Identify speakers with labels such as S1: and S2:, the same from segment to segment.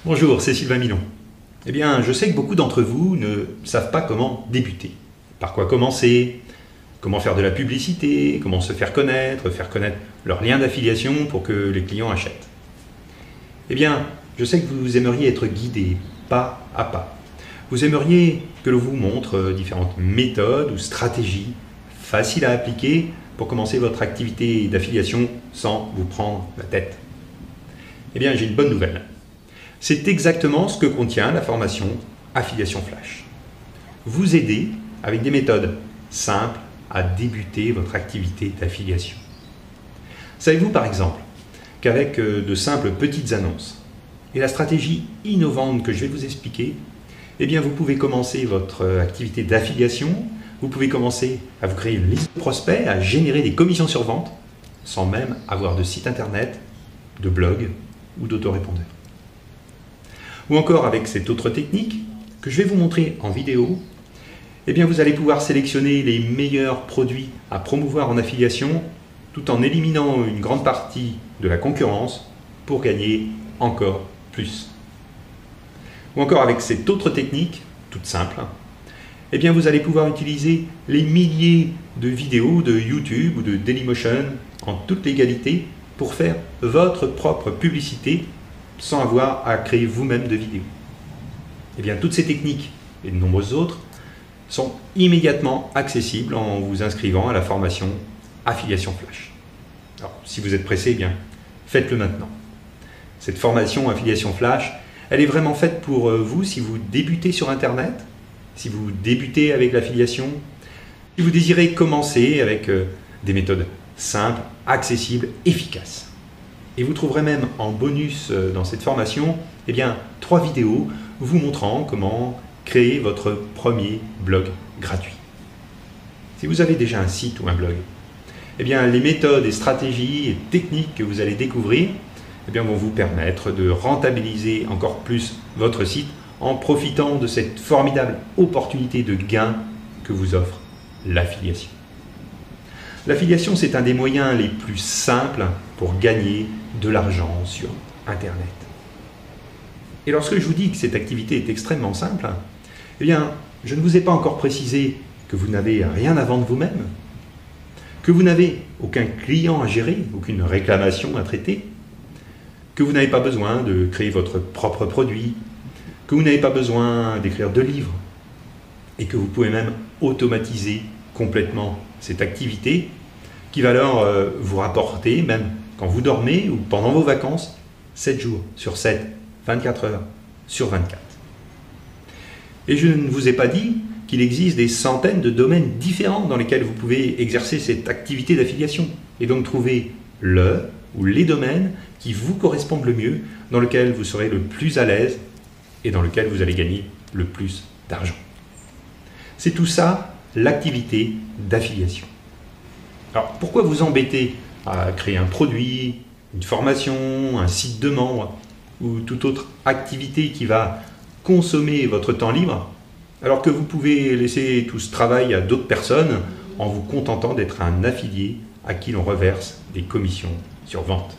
S1: Bonjour, c'est Sylvain Milon. Eh bien, je sais que beaucoup d'entre vous ne savent pas comment débuter. Par quoi commencer? Comment faire de la publicité? Comment se faire connaître leur lien d'affiliation pour que les clients achètent? Eh bien, je sais que vous aimeriez être guidé pas à pas. Vous aimeriez que l'on vous montre différentes méthodes ou stratégies faciles à appliquer pour commencer votre activité d'affiliation sans vous prendre la tête. Eh bien, j'ai une bonne nouvelle. C'est exactement ce que contient la formation Affiliation Flash. Vous aider avec des méthodes simples à débuter votre activité d'affiliation. Savez-vous par exemple qu'avec de simples petites annonces et la stratégie innovante que je vais vous expliquer, eh bien vous pouvez commencer votre activité d'affiliation, vous pouvez commencer à vous créer une liste de prospects, à générer des commissions sur vente sans même avoir de site internet, de blog ou d'autorépondeur. Ou encore avec cette autre technique que je vais vous montrer en vidéo, eh bien vous allez pouvoir sélectionner les meilleurs produits à promouvoir en affiliation tout en éliminant une grande partie de la concurrence pour gagner encore plus. Ou encore avec cette autre technique, toute simple, eh bien vous allez pouvoir utiliser les milliers de vidéos de YouTube ou de Dailymotion en toute légalité pour faire votre propre publicité sans avoir à créer vous-même de vidéos. Eh bien toutes ces techniques et de nombreuses autres sont immédiatement accessibles en vous inscrivant à la formation Affiliation Flash. Alors, si vous êtes pressé, eh bien, faites-le maintenant. Cette formation Affiliation Flash, elle est vraiment faite pour vous si vous débutez sur Internet, si vous débutez avec l'affiliation, si vous désirez commencer avec des méthodes simples, accessibles, efficaces. Et vous trouverez même en bonus dans cette formation, eh bien, 3 vidéos vous montrant comment créer votre premier blog gratuit. Si vous avez déjà un site ou un blog, eh bien, les méthodes et stratégies et techniques que vous allez découvrir eh bien, vont vous permettre de rentabiliser encore plus votre site en profitant de cette formidable opportunité de gain que vous offre l'affiliation. L'affiliation, c'est un des moyens les plus simples pour gagner de l'argent sur Internet. Et lorsque je vous dis que cette activité est extrêmement simple, eh bien, je ne vous ai pas encore précisé que vous n'avez rien à vendre vous-même, que vous n'avez aucun client à gérer, aucune réclamation à traiter, que vous n'avez pas besoin de créer votre propre produit, que vous n'avez pas besoin d'écrire de livres, et que vous pouvez même automatiser complètement cette activité qui va alors vous rapporter, même quand vous dormez ou pendant vos vacances, 7 jours sur 7, 24 heures sur 24. Et je ne vous ai pas dit qu'il existe des centaines de domaines différents dans lesquels vous pouvez exercer cette activité d'affiliation et donc trouver le ou les domaines qui vous correspondent le mieux, dans lesquels vous serez le plus à l'aise et dans lesquels vous allez gagner le plus d'argent. C'est tout ça, l'activité d'affiliation. Alors, pourquoi vous embêter à créer un produit, une formation, un site de membre ou toute autre activité qui va consommer votre temps libre, alors que vous pouvez laisser tout ce travail à d'autres personnes en vous contentant d'être un affilié à qui l'on reverse des commissions sur vente.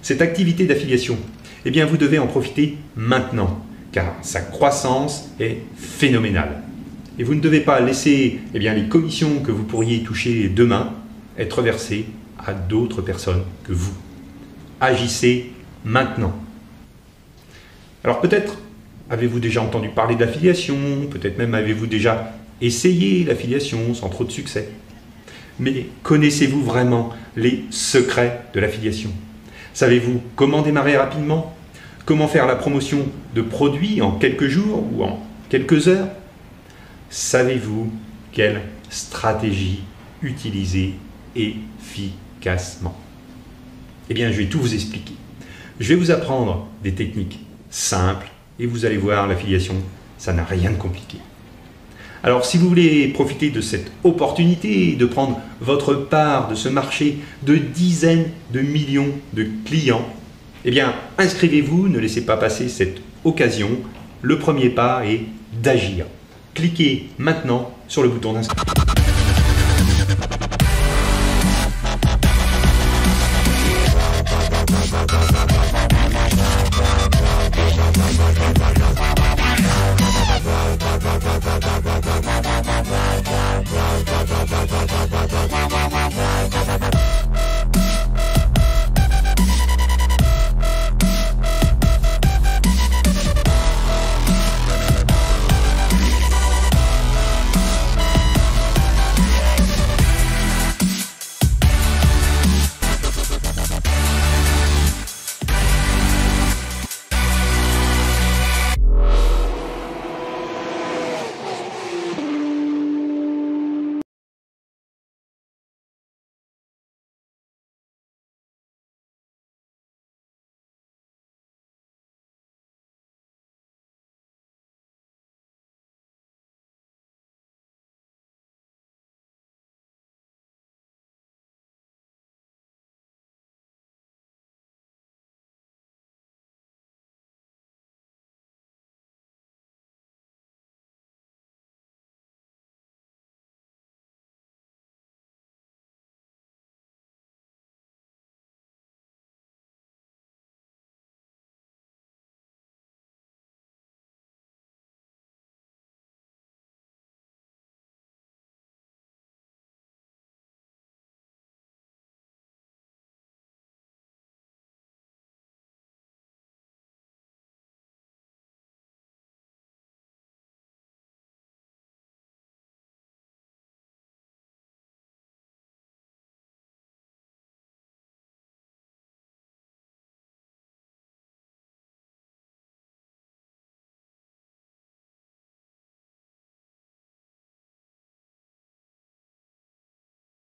S1: Cette activité d'affiliation, eh bien vous devez en profiter maintenant, car sa croissance est phénoménale. Et vous ne devez pas laisser eh bien, les commissions que vous pourriez toucher demain être versées à d'autres personnes que vous. Agissez maintenant. Alors peut-être avez-vous déjà entendu parler de l'affiliation, peut-être même avez-vous déjà essayé l'affiliation sans trop de succès. Mais connaissez-vous vraiment les secrets de l'affiliation? Savez-vous comment démarrer rapidement? Comment faire la promotion de produits en quelques jours ou en quelques heures? Savez-vous quelle stratégie utiliser efficacement? Eh bien, je vais tout vous expliquer. Je vais vous apprendre des techniques simples et vous allez voir, l'affiliation, ça n'a rien de compliqué. Alors, si vous voulez profiter de cette opportunité de prendre votre part de ce marché de dizaines de millions de clients, eh bien, inscrivez-vous, ne laissez pas passer cette occasion. Le premier pas est d'agir. Cliquez maintenant sur le bouton d'inscription.